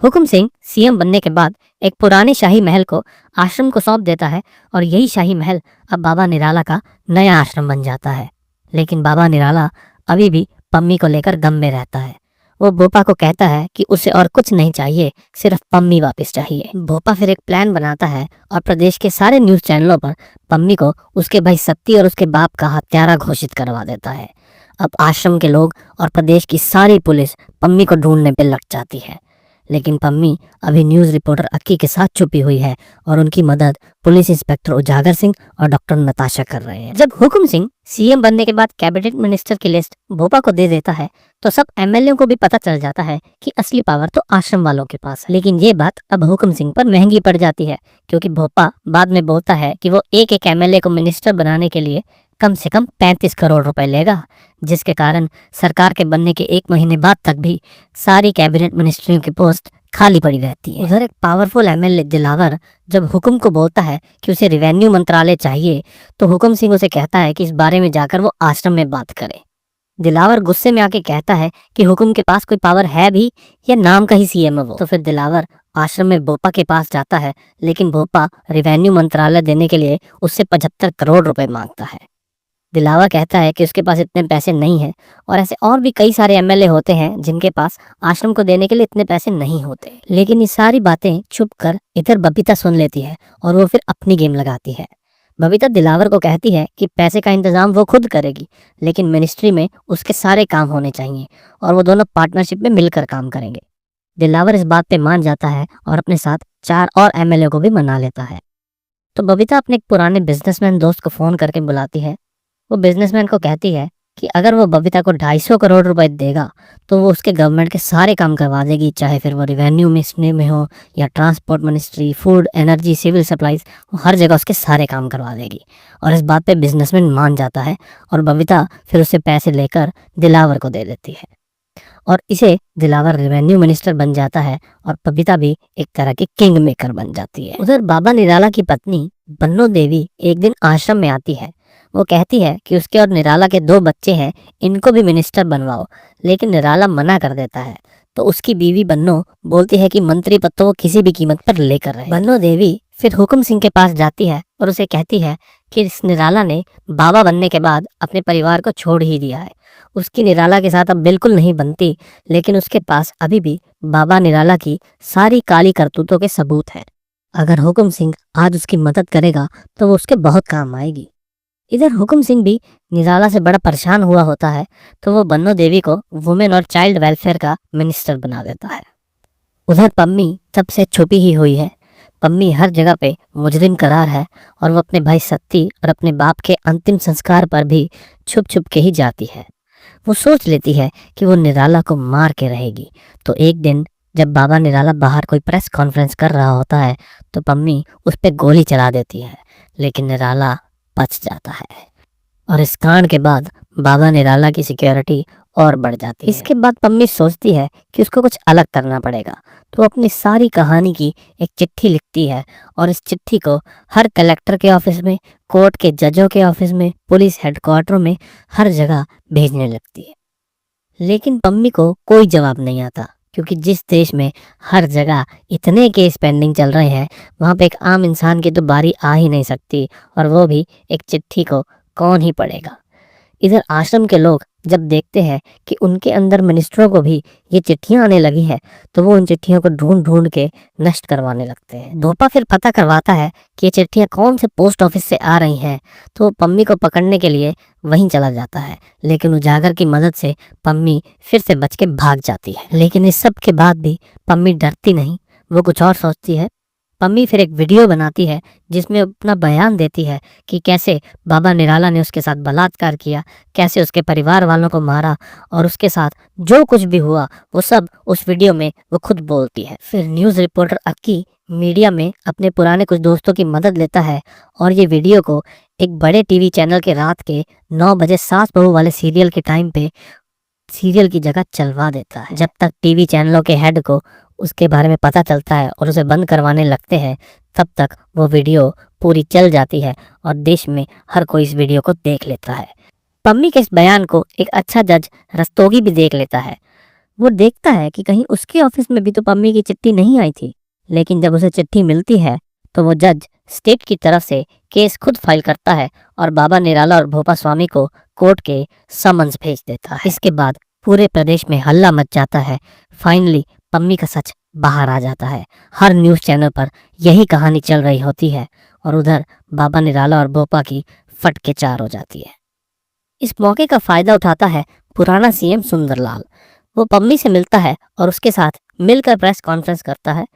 Hukum Singh CM बनने के बाद एक पुराने शाही महल को आश्रम को सौंप देता है और यही शाही महल अब बाबा निराला का नया आश्रम बन जाता है। लेकिन बाबा निराला अभी भी पम्मी को लेकर गम में रहता है। वो भोपा को कहता है कि उसे और कुछ नहीं चाहिए, सिर्फ पम्मी वापस चाहिए। भोपा फिर एक प्लान बनाता है और प्रदेश के सारे न्यूज चैनलों पर पम्मी को उसके भाई सत्ती और उसके बाप का हत्यारा घोषित करवा देता है। अब आश्रम के लोग और प्रदेश की सारी पुलिस पम्मी को ढूंढने पर लग जाती है, लेकिन पम्मी अभी न्यूज रिपोर्टर अक्की के साथ छुपी हुई है और उनकी मदद पुलिस इंस्पेक्टर उजागर सिंह और डॉक्टर नताशा कर रहे हैं। जब हुकुम सिंह सीएम बनने के बाद कैबिनेट मिनिस्टर की लिस्ट भोपा को दे देता है तो सब एमएलए को भी पता चल जाता है कि असली पावर तो आश्रम वालों के पास है। लेकिन ये बात अब हुकुम सिंह पर महंगी पड़ जाती है, क्योंकि भोपा बाद में बोलता है कि वो एक एक एमएलए को मिनिस्टर बनाने के लिए कम से कम 35 करोड़ रुपए लेगा, जिसके कारण सरकार के बनने के 1 महीने बाद तक भी सारी कैबिनेट मिनिस्ट्रियों की पोस्ट खाली पड़ी रहती है। उधर एक पावरफुल एमएलए दिलावर जब हुकुम को बोलता है कि उसे रेवेन्यू मंत्रालय चाहिए, तो हुकुम सिंह उसे कहता है कि इस बारे में जाकर वो आश्रम में बात करे। दिलावर गुस्से में आके कहता है कि हुकुम के पास कोई पावर है भी या नाम का ही सीएम है वो। तो फिर दिलावर आश्रम में भोपा के पास जाता है, लेकिन भोपा रेवेन्यू मंत्रालय देने के लिए उससे 75 करोड़ रुपए मांगता है। दिलावर कहता है कि उसके पास इतने पैसे नहीं हैं और ऐसे और भी कई सारे एमएलए होते हैं जिनके पास आश्रम को देने के लिए इतने पैसे नहीं होते। लेकिन ये सारी बातें छुप कर इधर बबीता सुन लेती है और वो फिर अपनी गेम लगाती है। बबीता दिलावर को कहती है कि पैसे का इंतजाम वो खुद करेगी, लेकिन मिनिस्ट्री में उसके सारे काम होने चाहिए और वो दोनों पार्टनरशिप में मिलकर काम करेंगे। दिलावर इस बात पे मान जाता है और अपने साथ 4 और एमएलए को भी मना लेता है। तो बबीता अपने एक पुराने बिजनेसमैन दोस्त को फोन करके बुलाती है। वो बिजनेसमैन को कहती है कि अगर वो बबीता को 250 करोड़ रुपए देगा तो वो उसके गवर्नमेंट के सारे काम करवा देगी, चाहे फिर वो रेवेन्यू मिनिस्ट्री में हो या transport ministry, food, energy, civil supplies, हर जगह उसके सारे काम करवा देगी। और इस बात पे बिजनेसमैन मान जाता है और बबीता फिर उससे पैसे लेकर दिलावर को दे देती है और इसे दिलावर रेवेन्यू मिनिस्टर बन जाता है और बबीता भी एक तरह की किंग मेकर बन जाती है। उधर बाबा निराला की पत्नी बन्नो देवी एक दिन आश्रम में आती है। वो कहती है कि उसके और निराला के 2 बच्चे हैं, इनको भी मिनिस्टर बनवाओ, लेकिन निराला मना कर देता है। तो उसकी बीवी बन्नो बोलती है कि मंत्री पद तो वो किसी भी कीमत पर लेकर रहे। बन्नो देवी फिर हुकुम सिंह के पास जाती है और उसे कहती है कि इस निराला ने बाबा बनने के बाद अपने परिवार को छोड़ ही दिया है। उसकी निराला के साथ अब बिल्कुल नहीं बनती, लेकिन उसके पास अभी भी बाबा निराला की सारी काली करतूतों के सबूत हैं। अगर हुकुम सिंह आज उसकी मदद करेगा तो वो उसके बहुत काम आएगी। इधर हुकुम सिंह भी निराला से बड़ा परेशान हुआ होता है, तो वो बन्नो देवी को वुमेन और चाइल्ड वेलफेयर का मिनिस्टर बना देता है। उधर पम्मी तब से छुपी ही हुई है। पम्मी हर जगह पे मुजरिम करार है और वो अपने भाई सत्ती और अपने बाप के अंतिम संस्कार पर भी छुप छुप के ही जाती है। वो सोच लेती है कि वो निराला को मार के रहेगी। तो एक दिन जब बाबा निराला बाहर कोई प्रेस कॉन्फ्रेंस कर रहा होता है तो पम्मी उस पर गोली चला देती है, लेकिन निराला बच जाता है। और इस कांड के बाद बाबा निराला की सिक्योरिटी और बढ़ जाती है। इसके बाद पम्मी सोचती है कि उसको कुछ अलग करना पड़ेगा, तो अपनी सारी कहानी की एक चिट्ठी लिखती है और इस चिट्ठी को हर कलेक्टर के ऑफिस में, कोर्ट के जजों के ऑफिस में, पुलिस हेडक्वार्टर में, हर जगह भेजने लगती है। लेकिन पम्मी को कोई जवाब नहीं आता, क्योंकि जिस देश में हर जगह इतने केस पेंडिंग चल रहे हैं वहाँ पे एक आम इंसान की तो बारी आ ही नहीं सकती, और वो भी एक चिट्ठी को कौन ही पढ़ेगा। इधर आश्रम के लोग जब देखते हैं कि उनके अंदर मिनिस्टरों को भी ये चिट्ठियां आने लगी हैं, तो वो उन चिट्ठियों को ढूंढ ढूंढ के नष्ट करवाने लगते हैं। भोपा फिर पता करवाता है कि ये चिट्ठियां कौन से पोस्ट ऑफिस से आ रही हैं, तो वो पम्मी को पकड़ने के लिए वहीं चला जाता है। लेकिन उजागर की मदद से पम्मी फिर से बच के भाग जाती है। लेकिन इस सब के बाद भी पम्मी डरती नहीं, वो कुछ और सोचती है। पम्मी फिर एक वीडियो बनाती है जिसमें अपना बयान देती है कि कैसे बाबा निराला ने उसके साथ बलात्कार किया, कैसे उसके परिवार वालों को मारा, और उसके साथ जो कुछ भी हुआ वो सब उस वीडियो में वो खुद बोलती है। फिर न्यूज़ रिपोर्टर अक्की मीडिया में अपने पुराने कुछ दोस्तों की मदद लेता है और ये वीडियो को एक बड़े टीवी चैनल के रात के 9 बजे सास बहू वाले सीरियल के टाइम पे सीरियल की जगह चलवा देता है। जब तक टीवी चैनलों के हेड को उसके बारे में पता चलता है और उसे बंद करवाने लगते हैं, तब तक वो वीडियो पूरी चल जाती है और देश में हर कोई इस वीडियो को देख लेता है। पम्मी के इस बयान को एक अच्छा जज रस्तोगी भी देख लेता है। वो देखता है कि कहीं उसके ऑफिस में भी तो पम्मी की चिट्ठी नहीं आई थी, लेकिन जब उसे चिट्ठी मिलती है तो वो जज स्टेट की तरफ से केस खुद फाइल करता है और बाबा निराला और भोपा स्वामी को कोर्ट के समन्स भेज देता है। इसके बाद पूरे प्रदेश में हल्ला मच जाता है। फाइनली पम्मी का सच बाहर आ जाता है। हर न्यूज़ चैनल पर यही कहानी चल रही होती है और उधर बाबा निराला और भोपा की फट के चार हो जाती है। इस मौके का फायदा उठाता है पुराना सीएम सुंदरलाल। वो पम्मी से मिलता है और उसके साथ मिलकर प्रेस कॉन्फ्रेंस करता है।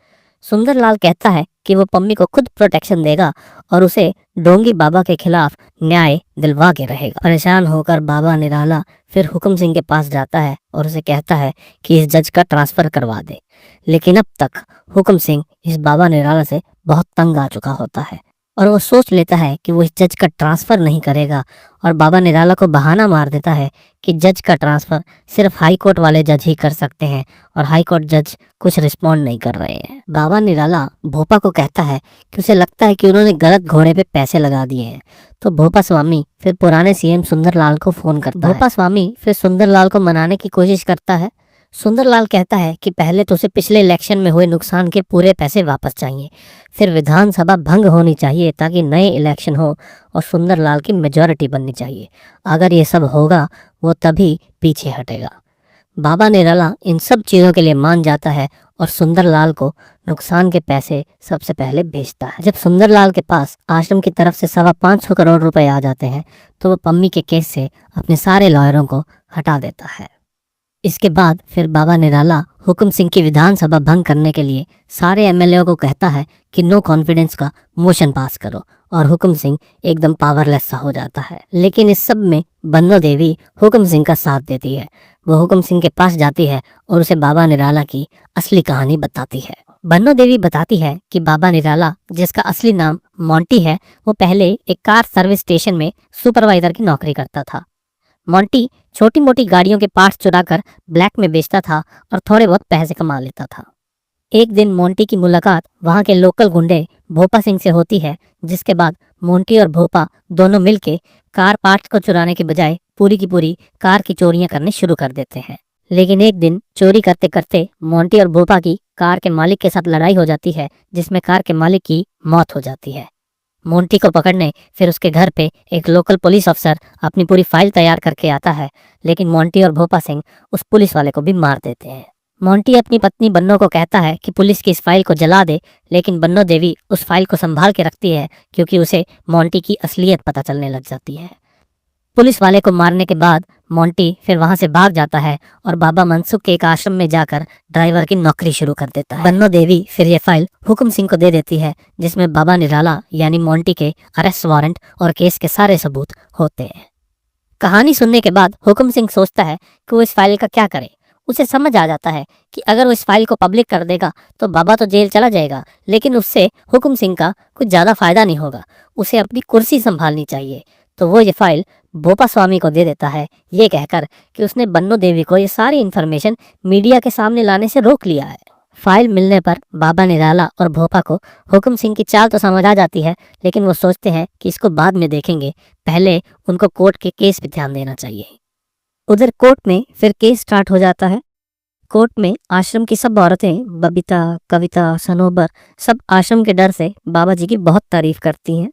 सुंदरलाल कहता है कि वो पम्मी को खुद प्रोटेक्शन देगा और उसे डोंगी बाबा के खिलाफ न्याय दिलवा के रहेगा। परेशान होकर बाबा निराला फिर हुक्म सिंह के पास जाता है और उसे कहता है कि इस जज का ट्रांसफर करवा दे। लेकिन अब तक हुक्म सिंह इस बाबा निराला से बहुत तंग आ चुका होता है और वो सोच लेता है कि वो इस जज का ट्रांसफर नहीं करेगा और बाबा निराला को बहाना मार देता है कि जज का ट्रांसफर सिर्फ हाई कोर्ट वाले जज ही कर सकते हैं और हाई कोर्ट जज कुछ रिस्पॉन्ड नहीं कर रहे हैं। बाबा निराला भोपा को कहता है कि उसे लगता है कि उन्होंने गलत घोड़े पे पैसे लगा दिए हैं। तो भोपा स्वामी फिर पुराने सीएम सुंदरलाल को फोन करता है। भोपा स्वामी फिर सुंदरलाल को मनाने की कोशिश करता है। सुंदरलाल कहता है कि पहले तो उसे पिछले इलेक्शन में हुए नुकसान के पूरे पैसे वापस चाहिए, फिर विधानसभा भंग होनी चाहिए ताकि नए इलेक्शन हो और सुंदरलाल की मेजॉरिटी बननी चाहिए। अगर ये सब होगा वो तभी पीछे हटेगा। बाबा निराला इन सब चीज़ों के लिए मान जाता है और सुंदरलाल को नुकसान के पैसे सबसे पहले भेजता है। जब सुंदरलाल के पास आश्रम की तरफ से 525 करोड़ रुपए आ जाते हैं तो वो पम्मी के केस से अपने सारे लॉयरों को हटा देता है। इसके बाद फिर बाबा निराला हुक्म सिंह की विधानसभा भंग करने के लिए सारे एमएलए को कहता है कि नो कॉन्फिडेंस का मोशन पास करो और हुक्म सिंह एकदम पावरलेस सा हो जाता है। लेकिन इस सब में बन्नो देवी हुक्म सिंह का साथ देती है। वो हुक्म सिंह के पास जाती है और उसे बाबा निराला की असली कहानी बताती है। बन्नो देवी बताती है कि बाबा निराला, जिसका असली नाम मोंटी है, वो पहले एक कार सर्विस स्टेशन में सुपरवाइजर की नौकरी करता था। मोंटी छोटी मोटी गाड़ियों के पार्ट्स चुराकर ब्लैक में बेचता था और थोड़े बहुत पैसे कमा लेता था। एक दिन मोंटी की मुलाकात वहां के लोकल गुंडे भोपा सिंह से होती है, जिसके बाद मोंटी और भोपा दोनों मिलके कार पार्ट्स को चुराने के बजाय पूरी की पूरी कार की चोरियां करनी शुरू कर देते हैं। लेकिन एक दिन चोरी करते करते मोंटी और भोपा की कार के मालिक के साथ लड़ाई हो जाती है, जिसमें कार के मालिक की मौत हो जाती है। मोंटी को पकड़ने फिर उसके घर पे एक लोकल पुलिस अफसर अपनी पूरी फाइल तैयार करके आता है, लेकिन मोंटी और भोपा सिंह उस पुलिस वाले को भी मार देते हैं। मोंटी अपनी पत्नी बन्नो को कहता है कि पुलिस की इस फाइल को जला दे, लेकिन बन्नो देवी उस फाइल को संभाल के रखती है क्योंकि उसे मोंटी की असलियत पता चलने लग जाती है। पुलिस वाले को मारने के बाद मोंटी फिर वहां से भाग जाता है और बाबा मनसुख के एक आश्रम में जाकर ड्राइवर की नौकरी शुरू कर देता है। बन्नो देवी फिर ये फाइल हुक्म सिंह को दे देती है, जिसमें बाबा निराला यानी मोंटी के अरेस्ट वारंट और केस के सारे सबूत होते हैं। कहानी सुनने के बाद हुक्म सिंह सोचता है कि वो इस फाइल का क्या करे। उसे समझ आ जाता है कि अगर वो इस फाइल को पब्लिक कर देगा तो बाबा तो जेल चला जाएगा, लेकिन उससे हुक्म सिंह का कुछ ज्यादा फायदा नहीं होगा। उसे अपनी कुर्सी संभालनी चाहिए। तो वो ये फाइल भोपा स्वामी को दे देता है, ये कहकर कि उसने बन्नो देवी को ये सारी इन्फॉर्मेशन मीडिया के सामने लाने से रोक लिया है। फाइल मिलने पर बाबा निराला और भोपा को हुक्म सिंह की चाल तो समझ आ जाती है, लेकिन वो सोचते हैं कि इसको बाद में देखेंगे, पहले उनको कोर्ट के केस पे ध्यान देना चाहिए। उधर कोर्ट में फिर केस स्टार्ट हो जाता है। कोर्ट में आश्रम की सब औरतें, बबीता, कविता, सनोबर, सब आश्रम के डर से बाबा जी की बहुत तारीफ करती हैं।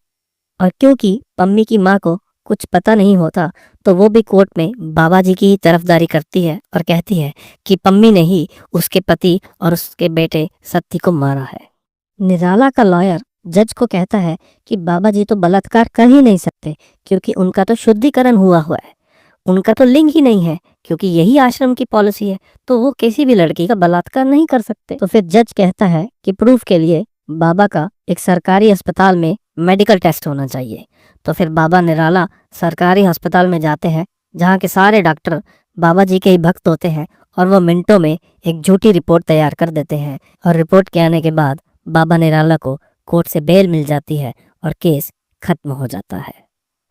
और क्योंकि पम्मी की माँ को कुछ पता नहीं होता तो वो भी कोर्ट में बाबा जी की ही तरफदारी करती है और कहती है कि पम्मी ने ही उसके पति और उसके बेटे सत्ती को मारा है। निराला का लॉयर जज को कहता है कि बाबा जी तो बलात्कार कर ही नहीं सकते क्योंकि उनका तो शुद्धिकरण हुआ है, उनका तो लिंग ही नहीं है क्योंकि यही आश्रम की पॉलिसी है, तो वो किसी भी लड़की का बलात्कार नहीं कर सकते। तो फिर जज कहता है कि प्रूफ के लिए बाबा का एक सरकारी अस्पताल में मेडिकल टेस्ट होना चाहिए। तो फिर बाबा निराला सरकारी अस्पताल में जाते हैं, जहाँ के सारे डॉक्टर बाबा जी के ही भक्त होते हैं और वो मिनटों में एक झूठी रिपोर्ट तैयार कर देते हैं। और रिपोर्ट के आने के बाद बाबा निराला को कोर्ट से बेल मिल जाती है और केस खत्म हो जाता है।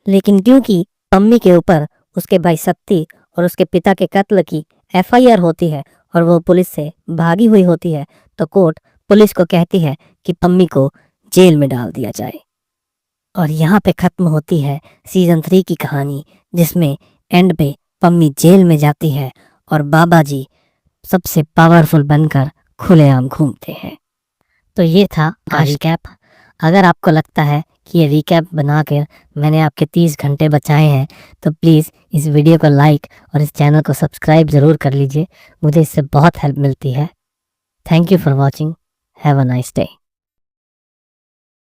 लेकिन क्योंकि पम्मी के ऊपर उसके भाई सत्ती और उसके पिता के कत्ल की एफआईआर होती है और वो पुलिस से भागी हुई होती है, तो कोर्ट पुलिस को कहती है कि पम्मी को जेल में डाल दिया जाए। और यहाँ पे खत्म होती है सीजन 3 की कहानी, जिसमें एंड पे पम्मी जेल में जाती है और बाबा जी सबसे पावरफुल बनकर खुलेआम घूमते हैं। तो ये था आज रिकैप। अगर आपको लगता है कि ये रिकैप बनाकर मैंने आपके 30 घंटे बचाए हैं तो प्लीज़ इस वीडियो को लाइक और इस चैनल को सब्सक्राइब ज़रूर कर लीजिए, मुझे इससे बहुत हेल्प मिलती है। Thank you for watching. Have a nice day.